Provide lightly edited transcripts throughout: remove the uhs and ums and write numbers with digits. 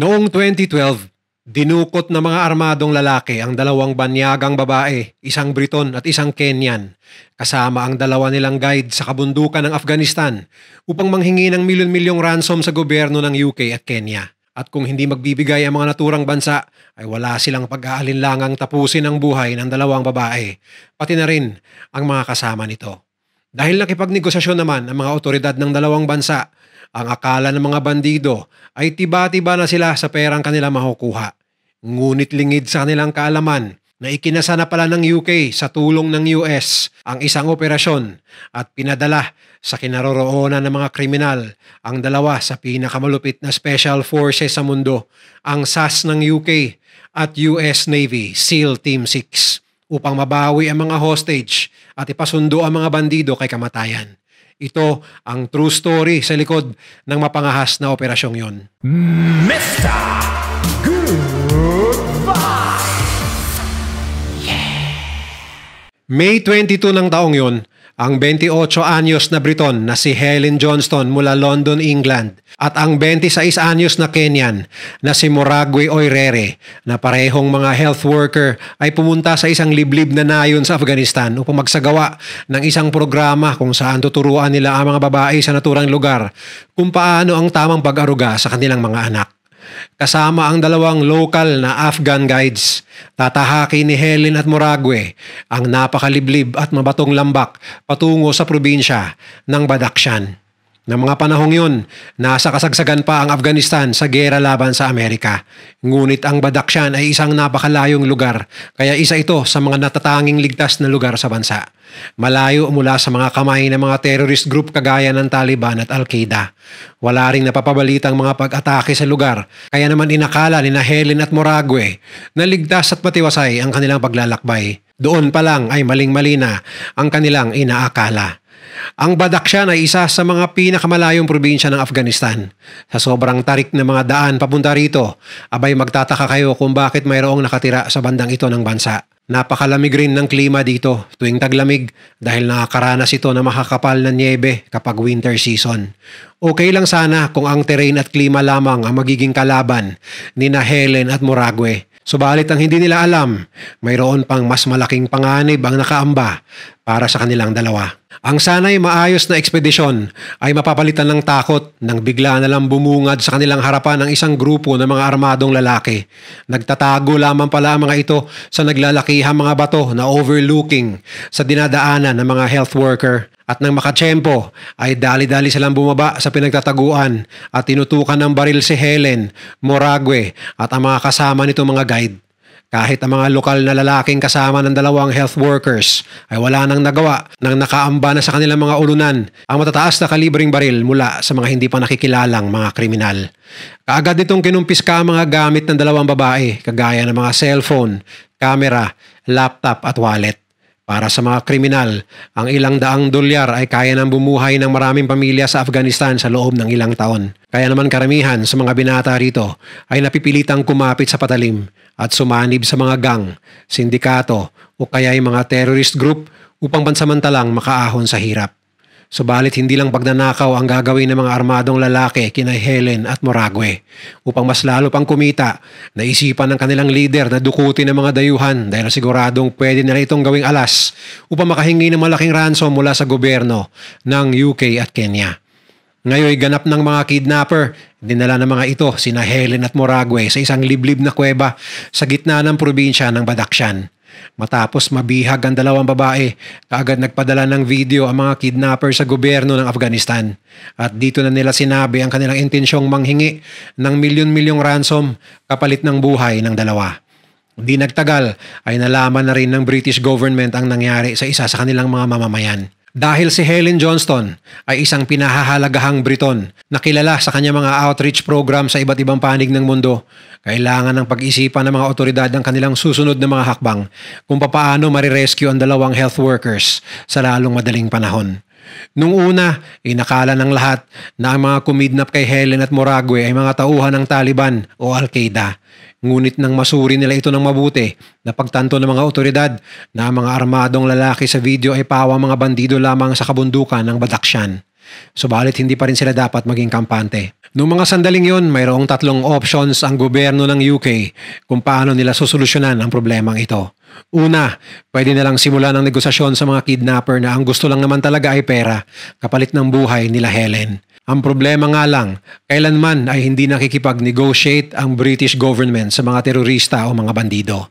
Noong 2012, dinukot ng mga armadong lalaki ang dalawang banyagang babae, isang Briton at isang Kenyan, kasama ang dalawa nilang guide sa kabundukan ng Afghanistan upang manghingi ng milyon-milyong ransom sa gobyerno ng UK at Kenya. At kung hindi magbibigay ang mga naturang bansa, ay wala silang pag-aalinlangang tapusin ang buhay ng dalawang babae, pati na rin ang mga kasama nito. Dahil nakipagnegosasyon naman ang mga otoridad ng dalawang bansa, ang akala ng mga bandido ay tiba-tiba na sila sa perang kanila makukuha. Ngunit lingid sa kanilang kaalaman na ikinasa na pala ng UK sa tulong ng US ang isang operasyon at pinadala sa kinaroroonan ng mga kriminal ang dalawa sa pinakamalupit na special forces sa mundo, ang SAS ng UK at US Navy SEAL Team 6 upang mabawi ang mga hostage at ipasundo ang mga bandido kay kamatayan. Ito ang true story sa likod ng mapangahas na operasyong yon. Mr. Goodbye! May 22 ng taong yon, ang 28 anyos na Briton na si Helen Johnston mula London, England at ang 26 anyos na Kenyan na si Moragwe Oirere na parehong mga health worker ay pumunta sa isang liblib na nayon sa Afghanistan upang magsagawa ng isang programa kung saan tuturuan nila ang mga babae sa naturang lugar kung paano ang tamang pag-aruga sa kanilang mga anak. Kasama ang dalawang local na Afghan guides, tatahaki ni Helen at Moragwe ang napakaliblib at mabatong lambak patungo sa probinsya ng Badakhshan. Ng mga panahong yun, nasa kasagsagan pa ang Afghanistan sa gera laban sa Amerika. Ngunit ang Badakhshan ay isang napakalayong lugar, kaya isa ito sa mga natatanging ligtas na lugar sa bansa. Malayo mula sa mga kamay ng mga terrorist group kagaya ng Taliban at Al-Qaeda. Wala ring napapabalitang mga pag-atake sa lugar, kaya naman inakala ni na Helen at Moragwe na ligtas at matiwasay ang kanilang paglalakbay. Doon pa lang ay maling-mali na ang kanilang inaakala. Ang Badakhshan ay isa sa mga pinakamalayong probinsya ng Afghanistan. Sa sobrang tarik na mga daan papunta rito, abay magtataka kayo kung bakit mayroong nakatira sa bandang ito ng bansa. Napakalamig rin ng klima dito tuwing taglamig dahil nakakaranas ito ng makakapal na niebe kapag winter season. Okay lang sana kung ang terrain at klima lamang ang magiging kalaban ni na Helen at Moragwe. Subalit ang hindi nila alam, mayroon pang mas malaking panganib ang nakaamba para sa kanilang dalawa. Ang sanay maayos na ekspedisyon ay mapapalitan ng takot nang bigla na lang bumungad sa kanilang harapan ng isang grupo ng mga armadong lalaki. Nagtatago lamang pala ang mga ito sa naglalakihang mga bato na overlooking sa dinadaanan ng mga health worker. At nang makatsyempo ay dali-dali silang bumaba sa pinagtataguan at tinutukan ng baril si Helen, Moragwe at ang mga kasama nito mga guide. Kahit ang mga lokal na lalaking kasama ng dalawang health workers ay wala nang nagawa nang nakaamba na sa kanilang mga ulunan ang matataas na kalibring baril mula sa mga hindi pa nakikilalang mga kriminal. Kaagad nitong kinumpiska ang mga gamit ng dalawang babae kagaya ng mga cellphone, camera, laptop at wallet. Para sa mga kriminal, ang $100 ay kaya nang bumuhay ng maraming pamilya sa Afghanistan sa loob ng ilang taon. Kaya naman karamihan sa mga binata rito ay napipilitang kumapit sa patalim at sumanib sa mga gang, sindikato o kaya ay mga terrorist group upang pansamantalang makaahon sa hirap. Subalit hindi lang pagnanakaw ang gagawin ng mga armadong lalaki kina Helen at Moragwe. Upang mas lalo pang kumita, naisipan ng kanilang leader na dukutin ng mga dayuhan dahil siguradong pwede nila itong gawing alas upang makahingi ng malaking ransom mula sa gobyerno ng UK at Kenya. Ngayon ganap ng mga kidnapper, dinala ng mga ito sina Helen at Moragwe sa isang liblib na kuweba sa gitna ng probinsya ng Badakhshan. Matapos mabihag ang dalawang babae, kaagad nagpadala ng video ang mga kidnapper sa gobyerno ng Afghanistan. At dito na nila sinabi ang kanilang intensyong manghingi ng milyon-milyong ransom kapalit ng buhay ng dalawa. Di nagtagal ay nalaman na rin ng British government ang nangyari sa isa sa kanilang mga mamamayan. Dahil si Helen Johnston ay isang pinahahalagahang Briton na kilala sa kanyang mga outreach program sa iba't ibang panig ng mundo, kailangan ng pag-isipan ng mga otoridad ang kanilang susunod na mga hakbang kung papaano marirescue ang dalawang health workers sa lalong madaling panahon. Nung una, inakala ng lahat na ang mga kumidnap kay Helen at Moragwe ay mga tauhan ng Taliban o Al-Qaeda. Ngunit nang masuri nila ito ng mabuti, napagtanto ng mga otoridad na ang mga armadong lalaki sa video ay pawang mga bandido lamang sa kabundukan ng Badakhshan. Subalit hindi pa rin sila dapat maging kampante. Noong mga sandaling yon, mayroong 3 options ang gobyerno ng UK kung paano nila susolusyonan ang problemang ito. Una, pwede nilang simulan ang negosasyon sa mga kidnapper na ang gusto lang naman talaga ay pera, kapalit ng buhay nila Helen. Ang problema nga lang, kailanman ay hindi nakikipag-negotiate ang British government sa mga terorista o mga bandido.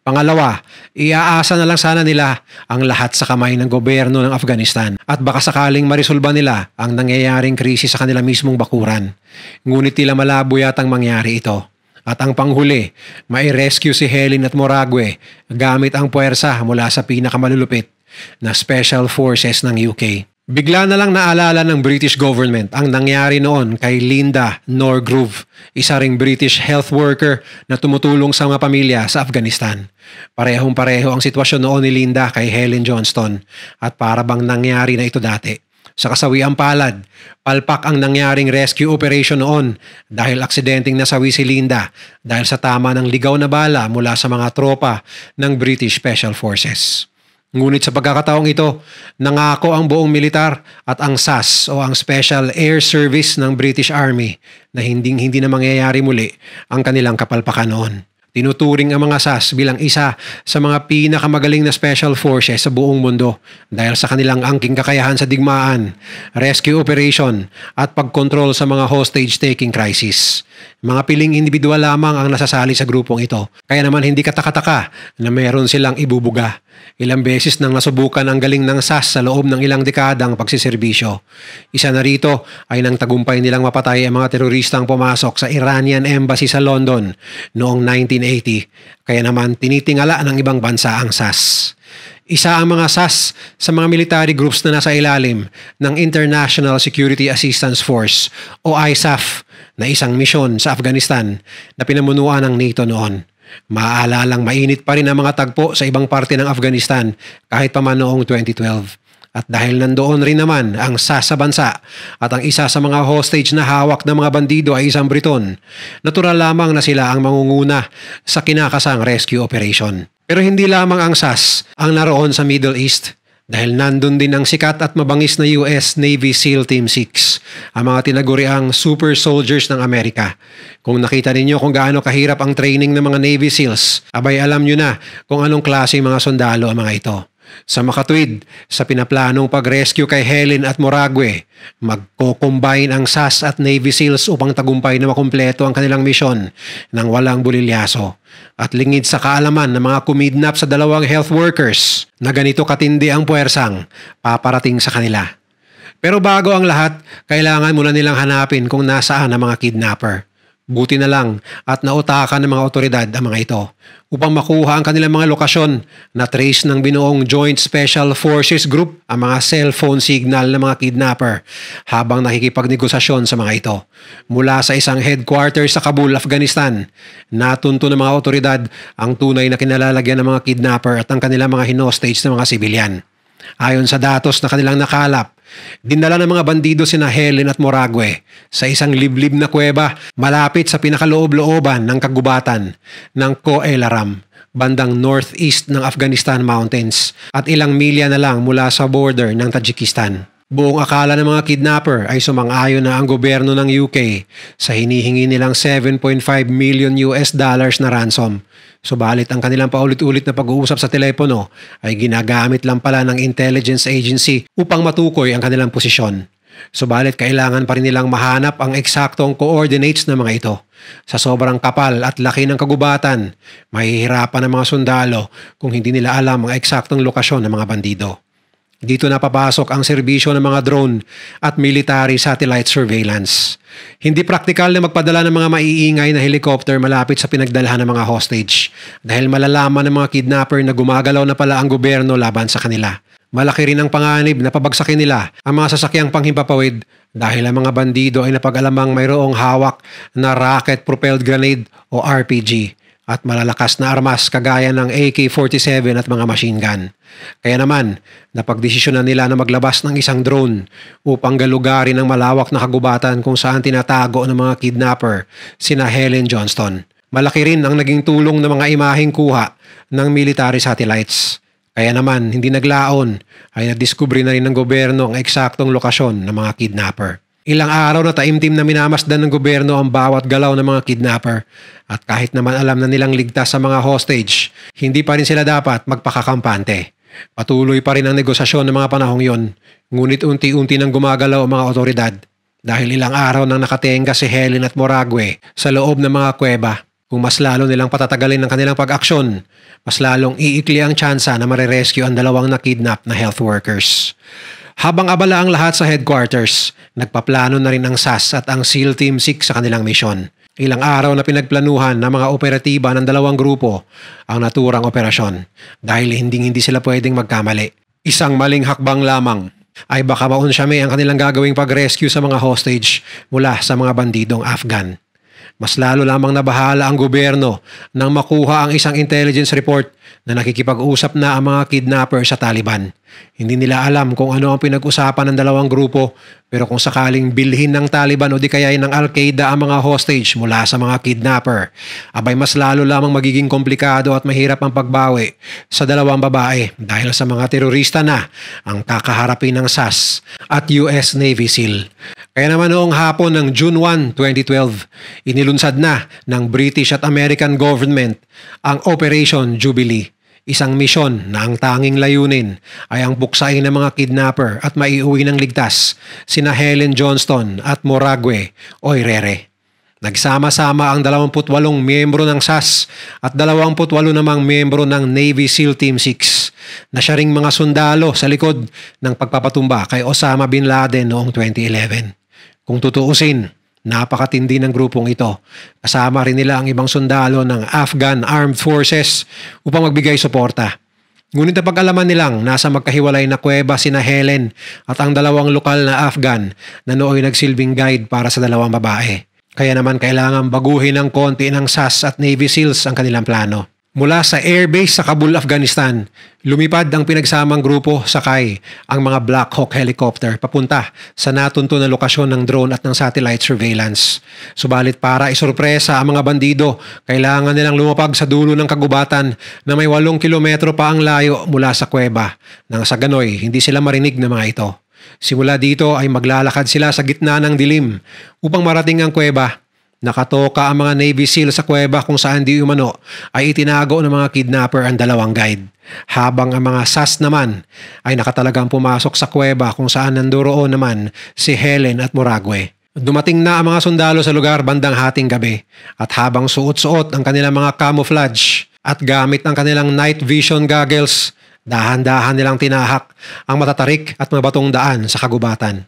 Pangalawa, iaasa na lang sana nila ang lahat sa kamay ng gobyerno ng Afghanistan at baka sakaling marisolba nila ang nangyayaring krisis sa kanila mismong bakuran. Ngunit tila malabo yatang mangyari ito. At ang panghuli, mai-rescue si Helen at Morague gamit ang puwersa mula sa pinakamalulupit na Special Forces ng UK. Bigla na lang naalala ng British government ang nangyari noon kay Linda Norgrove, isa ring British health worker na tumutulong sa mga pamilya sa Afghanistan. Parehong-pareho ang sitwasyon noon ni Linda kay Helen Johnston at para bang nangyari na ito dati. Sa kasawiang palad, palpak ang nangyaring rescue operation noon dahil aksidenteng nasawi si Linda dahil sa tama ng ligaw na bala mula sa mga tropa ng British Special Forces. Ngunit sa pagkakataong ito, nangako ang buong militar at ang SAS o ang Special Air Service ng British Army na hindi na mangyayari muli ang kanilang kapalpakan noon. Tinuturing ang mga SAS bilang isa sa mga pinakamagaling na special forces sa buong mundo dahil sa kanilang angking kakayahan sa digmaan, rescue operation at pagkontrol sa mga hostage-taking crisis. Mga piling individual lamang ang nasasali sa grupong ito, kaya naman hindi katakataka na mayroon silang ibubuga. Ilang beses nang nasubukan ang galing ng SAS sa loob ng ilang dekadang pagsiserbisyo. Isa na rito ay nang tagumpay nilang mapatay ang mga teroristang pumasok sa Iranian Embassy sa London noong 1980, kaya naman tinitingala ng ibang bansa ang SAS. Isa ang mga SAS sa mga military groups na nasa ilalim ng International Security Assistance Force o ISAF na isang misyon sa Afghanistan na pinamunuan ng NATO noon. Maaalalang mainit pa rin ang mga tagpo sa ibang parte ng Afghanistan kahit pa man noong 2012. At dahil nandoon rin naman ang SAS sa bansa at ang isa sa mga hostage na hawak ng mga bandido ay isang Briton, natural lamang na sila ang mangunguna sa kinakasang rescue operation. Pero hindi lamang ang SAS ang naroon sa Middle East dahil nandun din ang sikat at mabangis na US Navy SEAL Team 6, ang mga tinaguriang super soldiers ng Amerika. Kung nakita ninyo kung gaano kahirap ang training ng mga Navy SEALs, abay alam nyo na kung anong klase mga sundalo ang mga ito. Sa makatwid, sa pinaplanong pag-rescue kay Helen at Morague, magko-combine ang SAS at Navy SEALs upang tagumpay na makumpleto ang kanilang misyon nang walang bulilyaso. At lingid sa kaalaman ng mga kumidnap sa 2 health workers na ganito katindi ang puwersang paparating sa kanila. Pero bago ang lahat, kailangan muna nilang hanapin kung nasaan ang mga kidnapper. Buti na lang at nautakan ng mga otoridad ang mga ito upang makuha ang kanilang mga lokasyon na trace ng binuong Joint Special Forces Group ang mga cellphone signal ng mga kidnapper habang nakikipagnegosasyon sa mga ito. Mula sa isang headquarters sa Kabul, Afghanistan, natunto ng mga otoridad ang tunay na kinalalagyan ng mga kidnapper at ang kanilang mga hinostage ng mga sibilyan. Ayon sa datos na kanilang nakalap, dinala ng mga bandido sina Helen at Morague sa isang liblib na kuweba malapit sa pinakaloob-looban ng kagubatan ng Ko-El-Aram, bandang northeast ng Afghanistan Mountains at ilang milya na lang mula sa border ng Tajikistan. Buong akala ng mga kidnapper ay sumang-ayon na ang gobyerno ng UK sa hinihingi nilang $7.5 million na ransom. Subalit ang kanilang paulit-ulit na pag-uusap sa telepono ay ginagamit lang pala ng intelligence agency upang matukoy ang kanilang posisyon. Subalit kailangan pa rin nilang mahanap ang eksaktong coordinates ng mga ito. Sa sobrang kapal at laki ng kagubatan, mahihirapan ang mga sundalo kung hindi nila alam ang eksaktong lokasyon ng mga bandido. Dito na papasok ang serbisyo ng mga drone at military satellite surveillance. Hindi praktikal na magpadala ng mga maiingay na helicopter malapit sa pinagdalhan ng mga hostage dahil malalaman ng mga kidnapper na gumagalaw na pala ang gobyerno laban sa kanila. Malaki rin ang panganib na pabagsakin nila ang mga sasakyang panghimpapawid dahil ang mga bandido ay napag-alamang mayroong hawak na rocket-propelled grenade o RPG at malalakas na armas kagaya ng AK-47 at mga machine gun. Kaya naman, napagdesisyonan nila na maglabas ng isang drone upang galugarin ang malawak na kagubatan kung saan tinatago ng mga kidnapper sina Helen Johnston. Malaki rin ang naging tulong ng mga imaheng kuha ng military satellites. Kaya naman, hindi naglaon ay nadiskubre na rin ng gobyerno ang eksaktong lokasyon ng mga kidnapper. Ilang araw na taimtim na minamasdan ng gobyerno ang bawat galaw ng mga kidnapper at kahit naman alam na nilang ligtas sa mga hostage, hindi pa rin sila dapat magpakakampante. Patuloy pa rin ang negosasyon ng mga panahong yon, ngunit unti-unti nang gumagalaw ang mga otoridad dahil ilang araw nang nakatenga si Helen at Morague sa loob ng mga kuweba. Kung mas lalo nilang patatagalin ang kanilang pag-aksyon, mas lalong iikli ang tsansa na marerescue ang dalawang nakidnap na health workers. Habang abala ang lahat sa headquarters, nagpaplano na rin ang SAS at ang SEAL Team 6 sa kanilang misyon. Ilang araw na pinagplanuhan ng mga operatiba ng dalawang grupo ang naturang operasyon dahil hindi sila pwedeng magkamali. Isang maling hakbang lamang ay baka maunsyame ang kanilang gagawing pag-rescue sa mga hostage mula sa mga bandidong Afghan. Mas lalo lamang nabahala ang gobyerno nang makuha ang isang intelligence report na nakikipag-usap na ang mga kidnapper sa Taliban. Hindi nila alam kung ano ang pinag-usapan ng dalawang grupo pero kung sakaling bilhin ng Taliban o di kaya ng Al-Qaeda ang mga hostage mula sa mga kidnapper, abay mas lalo lamang magiging komplikado at mahirap ang pagbawi sa dalawang babae dahil sa mga terorista na ang kakaharapin ng SAS at US Navy SEAL. Kaya naman noong hapon ng June 1, 2012, inilunsad na ng British at American government ang Operation Jubilee, isang misyon na ang tanging layunin ay ang buksain ng mga kidnapper at maiuwi ng ligtas sina Helen Johnston at Morague Oirere. Nagsama-sama ang 28 miyembro ng SAS at 28 namang miyembro ng Navy SEAL Team 6 na siya ring mga sundalo sa likod ng pagpapatumba kay Osama Bin Laden noong 2011. Kung tutuusin, napakatindi ng grupong ito. Kasama rin nila ang ibang sundalo ng Afghan Armed Forces upang magbigay suporta. Ngunit napag-alaman nilang nasa magkahiwalay na kuweba sina Helen at ang dalawang lokal na Afghan na nooy nagsilbing guide para sa dalawang babae. Kaya naman kailangan baguhin ng konti ng SAS at Navy SEALs ang kanilang plano. Mula sa airbase sa Kabul, Afghanistan, lumipad ang pinagsamang grupo sakay ang mga Black Hawk helicopter papunta sa natunto na lokasyon ng drone at ng satellite surveillance. Subalit para isurpresa ang mga bandido, kailangan nilang lumapag sa dulo ng kagubatan na may 8 kilometro pa ang layo mula sa kuweba nang sa ganoy hindi sila marinig ng mga ito. Simula dito ay maglalakad sila sa gitna ng dilim upang marating ang kuweba. Nakatoka ang mga Navy SEAL sa kuweba kung saan di umano ay itinago ng mga kidnapper ang dalawang guide. Habang ang mga SAS naman ay nakatalagang pumasok sa kuweba kung saan nandoon naman si Helen at Morague. Dumating na ang mga sundalo sa lugar bandang hating gabi at habang suot-suot ang kanilang mga camouflage at gamit ang kanilang night vision goggles, dahan-dahan nilang tinahak ang matatarik at mabatong daan sa kagubatan.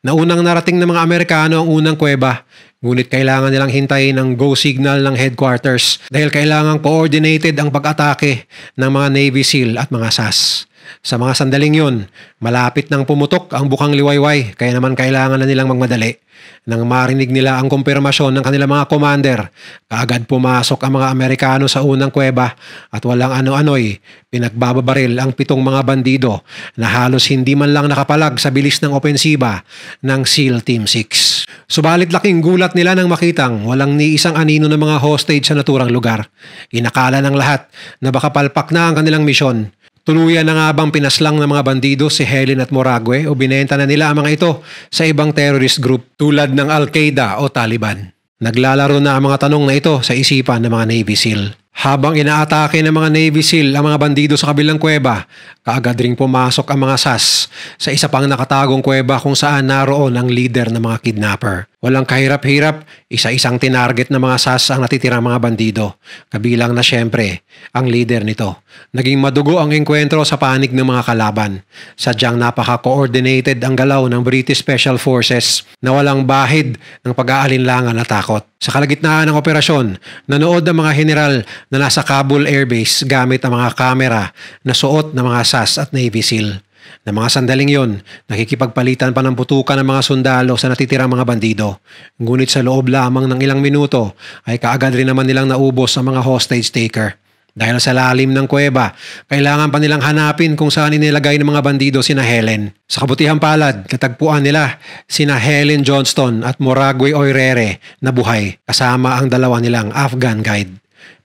Naunang narating ng mga Amerikano ang unang kuweba, ngunit kailangan nilang hintayin ang go signal ng headquarters dahil kailangan coordinated ang pag-atake ng mga Navy SEAL at mga SAS. Sa mga sandaling yun, malapit nang pumutok ang bukang liwayway kaya naman kailangan na nilang magmadali. Nang marinig nila ang kumpirmasyon ng kanilang mga commander, kaagad pumasok ang mga Amerikano sa unang kuweba at walang ano-ano'y pinagbababaril ang 7 mga bandido na halos hindi man lang nakapalag sa bilis ng opensiba ng SEAL Team 6. Subalit laking gulat nila nang makitang walang ni isang anino ng mga hostage sa naturang lugar. Inakala ng lahat na baka palpak na ang kanilang misyon. Tuluyan na nga bang pinaslang ng mga bandido si Helen at Morague o binenta na nila ang mga ito sa ibang terrorist group tulad ng Al-Qaeda o Taliban? Naglalaro na ang mga tanong na ito sa isipan ng mga Navy SEAL. Habang inaatake ng mga Navy SEAL ang mga bandido sa kabilang kuweba, kaagad ring pumasok ang mga SAS sa isa pang nakatagong kuweba kung saan naroon ang leader ng mga kidnapper. Walang kahirap-hirap, isa-isang tinarget ng mga SAS ang natitirang mga bandido. Kabilang na syempre ang leader nito. Naging madugo ang engkwentro sa panig ng mga kalaban. Sadyang napaka-coordinated ang galaw ng British Special Forces na walang bahid ng pag-aalinlangan at takot. Sa kalagitnaan ng operasyon, nanood ang mga general na nasa Kabul Air Base gamit ang mga kamera na suot ng mga SAS at Navy SEAL. Na mga sandaling yon, nakikipagpalitan pa ng putukan ng mga sundalo sa natitirang mga bandido. Ngunit sa loob lamang ng ilang minuto ay kaagad rin naman nilang naubos ang mga hostage taker. Dahil sa lalim ng kuweba, kailangan pa nilang hanapin kung saan inilagay ng mga bandido sina Helen. Sa kabutihang palad, katagpuan nila sina Helen Johnston at Morague Oirere na buhay kasama ang dalawa nilang Afghan guide.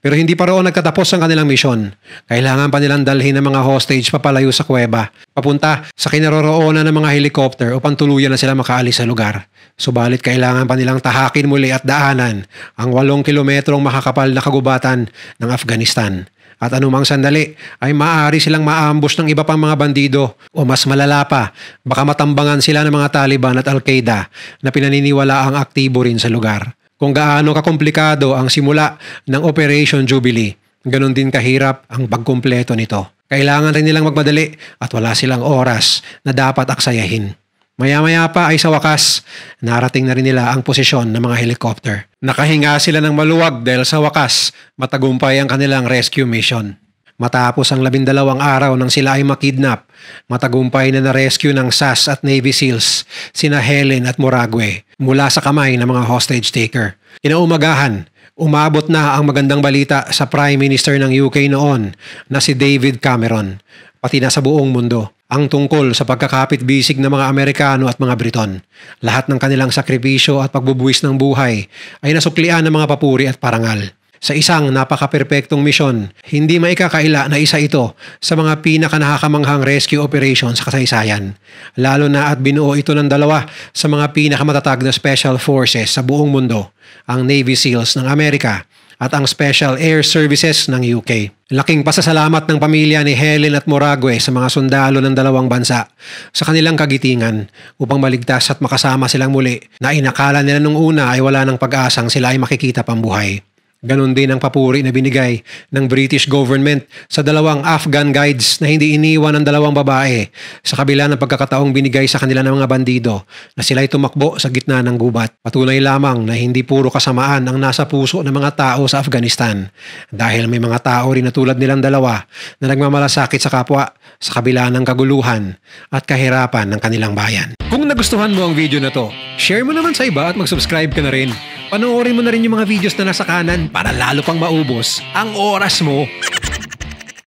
Pero hindi pa roon nagtatapos ang kanilang misyon. Kailangan pa nilang dalhin ang mga hostage papalayo sa kuweba, papunta sa kinaroroonan ng mga helicopter upang tuluyan na sila makaalis sa lugar. Subalit kailangan pa nilang tahakin muli at daanan ang 8 kilometrong makakapal na kagubatan ng Afghanistan. At anumang sandali ay maaari silang maambush ng iba pang mga bandido o mas malala pa, baka matambangan sila ng mga Taliban at Al-Qaeda na pinaniniwala ang aktibo rin sa lugar. Kung gaano kakomplikado ang simula ng Operation Jubilee, ganon din kahirap ang pagkumpleto nito. Kailangan rin nilang magmadali at wala silang oras na dapat aksayahin. Maya-maya pa ay sa wakas, narating na rin nila ang posisyon ng mga helicopter. Nakahinga sila ng maluwag dahil sa wakas, matagumpay ang kanilang rescue mission. Matapos ang 12 araw nang sila ay makidnap, matagumpay na na-rescue ng SAS at Navy SEALs sina Helen at Murague mula sa kamay ng mga hostage taker. Kinaumagahan, umabot na ang magandang balita sa Prime Minister ng UK noon na si David Cameron, pati na sa buong mundo, ang tungkol sa pagkakapit-bisig ng mga Amerikano at mga Briton. Lahat ng kanilang sakripisyo at pagbubuwis ng buhay ay nasuklian ng mga papuri at parangal. Sa isang napaka-perpektong misyon, hindi maikakaila na isa ito sa mga pinaka-nakakamanghang rescue operation sa kasaysayan. Lalo na at binuo ito ng dalawa sa mga pinakamatatag na special forces sa buong mundo, ang Navy SEALs ng Amerika at ang Special Air Services ng UK. Laking pasasalamat ng pamilya ni Helen at Murague sa mga sundalo ng dalawang bansa sa kanilang kagitingan upang maligtas at makasama silang muli na inakala nila nung una ay wala ng pag-asang sila ay makikita pang buhay. Ganon din ang papuri na binigay ng British government sa dalawang Afghan guides na hindi iniwan ng dalawang babae sa kabila ng pagkakataong binigay sa kanila ng mga bandido na sila'y tumakbo sa gitna ng gubat. Patunay lamang na hindi puro kasamaan ang nasa puso ng mga tao sa Afghanistan dahil may mga tao rin na tulad nilang dalawa na nagmamalasakit sa kapwa sa kabila ng kaguluhan at kahirapan ng kanilang bayan. Kung nagustuhan mo ang video na to, share mo naman sa iba at mag-subscribe ka na rin. Panoorin mo na rin yung mga videos na nasa kanan para lalo pang maubos ang oras mo.